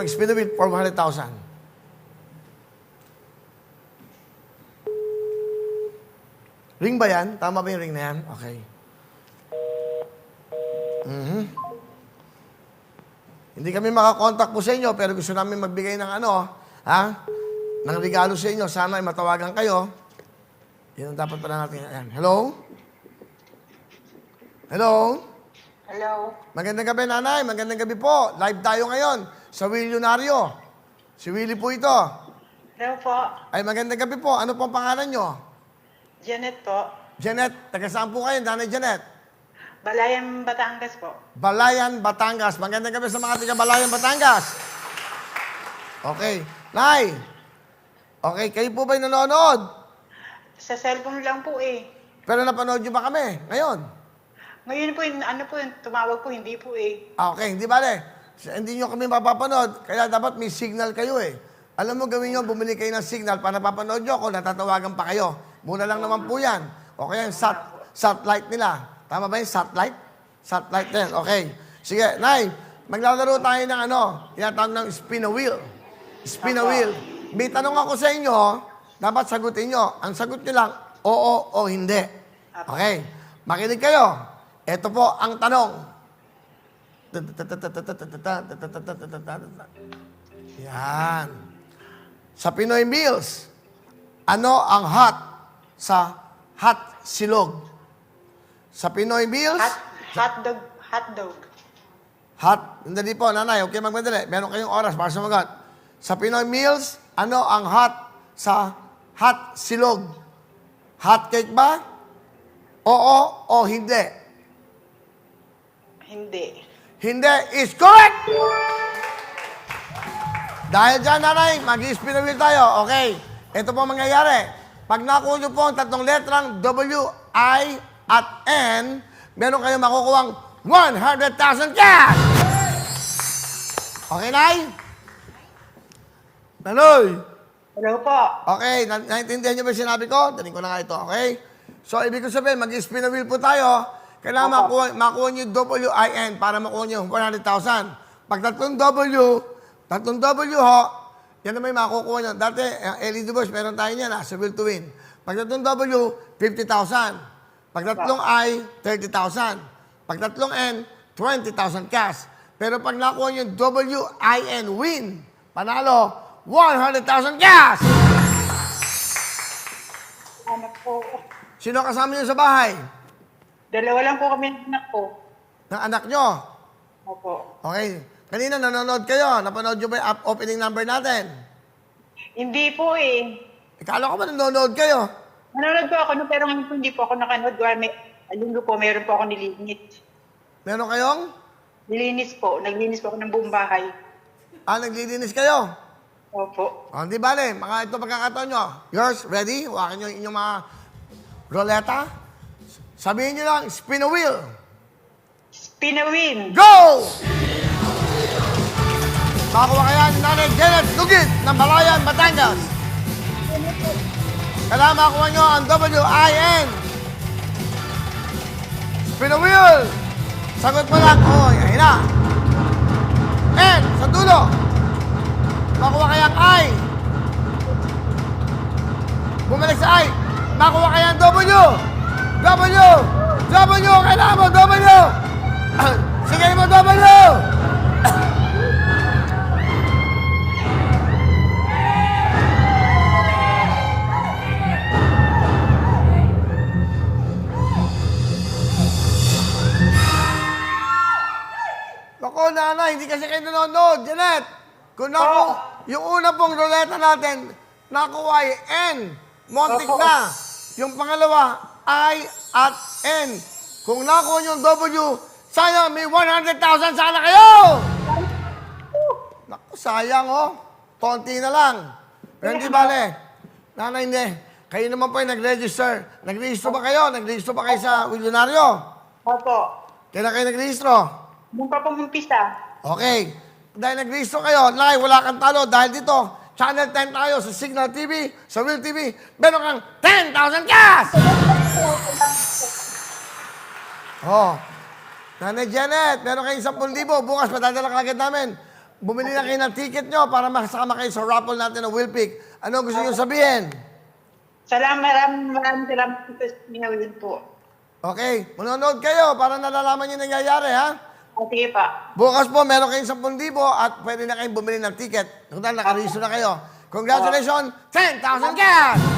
mag-spin the wheel for 100,000. Ring ba yan? Tama ba yung ring na yan? Okay. Hindi kami makakontakt po sa inyo, pero gusto namin magbigay ng ng regalo sa inyo. Sana ay matawagan kayo. Yan ang dapat pala natin. Ayan. Hello? Hello? Hello. Magandang gabi, nanay. Magandang gabi po. Live tayo ngayon sa Willionario. Si Willie po ito. Hello po. Ay, magandang gabi po. Ano pong pangalan nyo? Janet po. Janet. Taga saan po kayo, nanay Janet? Balayan, Batangas po. Balayan, Batangas. Magandang gabi sa mga taga Balayan, Batangas. Okay. Nay. Okay, kayo po ba'y nanonood? Sa cellphone lang po eh. Pero napanood nyo ba kami ngayon? Ngayon po, tumawag po, hindi po eh. Okay, hindi bale. Hindi nyo kami mapapanood. Kaya dapat may signal kayo eh. Alam mo, gawin nyo, bumili kayo ng signal para napapanood nyo kung natatawagan pa kayo. Muna lang naman po yan. O kaya yung satellite nila. Tama ba yung satellite? Satellite din. Okay. Sige, Nay, maglalaro tayo ng tinatawag ng spin a wheel. Spin a wheel. May tanong ako sa inyo, dapat sagutin nyo. Ang sagot nyo lang, oo o hindi. Okay. Makinig kayo. Ito po ang tanong. Yan. Sa Pinoy Meals, ano ang hot sa hot silog? Sa Pinoy Meals? Hotdog. Hotdog. Hot. Hindi po, nanay. Okay, magmadali. Meron kayong oras para sumagot. Sa Pinoy Meals, ano ang hot sa hot silog? Hot cake ba? Oo o hindi? Hindi. Hindi is correct! Dahil dyan, nanay, mag-spin a wheel tayo. Okay. Ito po ang mangyayari. Pag nakuha nyo po ang tatlong letrang W, I, at N, meron kayong makukuhang 100,000 cash! Okay, Nay? Nanoy? Hello po. Okay, naintindihan niyo ba yung sinabi ko? Daling ko na nga ito, okay? So, ibig ko sabihin, mag-spin a wheel po tayo. Kailangan makuha niyo W-I-N para makuha niyo 100,000. Pag tatlong W ho, yan na may makukuha niyo. Dati, LED boys, meron tayo niyan, sa Will to Win. Pag tatlong W, 50,000. Pag tatlong I, 30,000. Pag tatlong N, 20,000 cash. Pero pag nakuha niyo W-I-N, win, panalo, 100,000 cash! Anak po. Sino kasama niyo sa bahay? Dalawa lang po kami ng anak ko. Ng anak niyo? Opo. Okay. Kanina nanonood kayo. Napanood niyo ba yung opening number natin? Hindi po eh. Ikala ko ba nanonood kayo? Nanonood po ako, pero ngayon po hindi po ako nakanood. Linggo po, meron po ako nilinis. Meron kayong? Nilinis po. Naglinis po ako ng buong bahay. Naglilinis kayo? Opo. O, hindi bale. Mga ito pagkakataon nyo. Yours, ready? Huwakan nyo inyong mga roleta. Sabihin nyo lang, spin a wheel. Spin a wheel. Go! Makakuha kaya ni Nanay Janet Lugit ng Balayan, Batangas. Kailangan makakuha nyo ang W-I-N. Spin a wheel. Sagot mo lang, ayun na. N, sa dulo. Makuha kayang I. Bumalik sa I. Makuha kayang W. W. W. Kailangan mo, W. Sige mo, W. Naku, nanay, hindi kasi kayo nanonood. Janet, kung yung una pong ruleta natin, nakuha ay N. Montik na. Yung pangalawa, I at N. Kung nakuha yung W, sayang may 100,000 sana kayo! Naku, sayang Konti na lang. Pero hindi bale. Nanay, hindi. Kayo naman po yung nag-register. Nag-register ba kayo? Nag-register ba kayo sa Willionario? Opo. Kailan kayo nag-register? Nung pa pong umpisa. Okay. Dahil nag-register kayo, Nay, wala kang talo. Dahil dito, Channel 10 tayo sa Signal TV, sa Will TV, meron kang 10,000 cash! Nanay Janet, meron kayong 10,000. Bukas, madadala ka agad namin. Bumili na kayo ng ticket nyo para makasama kayo sa raffle natin ng Will Pick. Ano gusto nyo sabihin? Maraming salamat po sa inyo yun po. Okay, manonood kayo para nalalaman nyo nangyayari, ha? Sige pa. Bukas po, meron kayong 10,000 at pwede na kayong bumili ng ticket. Total, nakaregister na kayo. Congratulations, 10,000 cash!